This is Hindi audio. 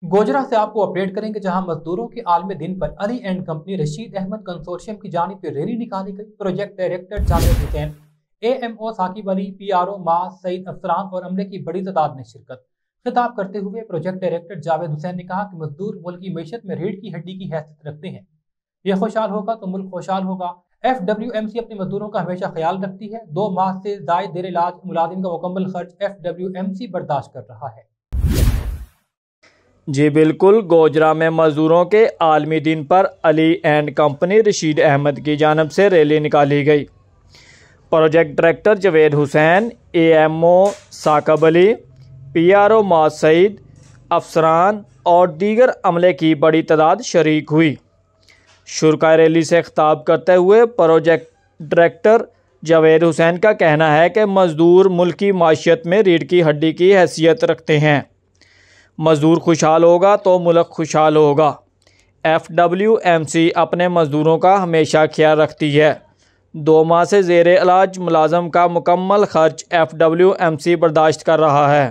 गोजरा से आपको अपडेट करेंगे, जहां मजदूरों के आलमी दिन पर Ali and company Rashid Ahmed consortium की जानिब से रैली निकाली गई। Project director Javed Hussain, AMO Saqib Ali, PRO Maaz Saeed अफसरान और अमले की बड़ी तादाद ने शिरकत। खिताब करते हुए प्रोजेक्ट डायरेक्टर जावेद हुसैन ने कहा कि मजदूर मुल्क की मीशत में रीढ़ की हड्डी की हैसियत रखते हैं। यह खुशहाल होगा तो मुल्क खुशहाल होगा। FWMC अपने मजदूरों का हमेशा ख्याल रखती है। 2 माह से जायद देर इलाज मुलाजिम का मुकम्मल खर्च FWMC बर्दाश्त कर रहा है। जी बिल्कुल, गोजरा में मजदूरों के आलमी दिन पर अली एंड कंपनी रशीद अहमद की जानब से रैली निकाली गई। Project director Javed Hussain, AMO Saqib Ali, PRO Maaz Saeed अफसरान और दीगर अमले की बड़ी तादाद शरीक हुई। शुरका रैली से खिताब करते हुए प्रोजेक्ट डायरेक्टर जावेद हुसैन का कहना है कि मजदूर मुल्क की माशियत में रीढ़ की हड्डी की हैसियत रखते हैं। मजदूर खुशहाल होगा तो मुल्क खुशहाल होगा। FWMC अपने मजदूरों का हमेशा ख्याल रखती है। 2 माह से ज़ेर इलाज मुलाजम का मुकम्मल खर्च FWMC बर्दाश्त कर रहा है।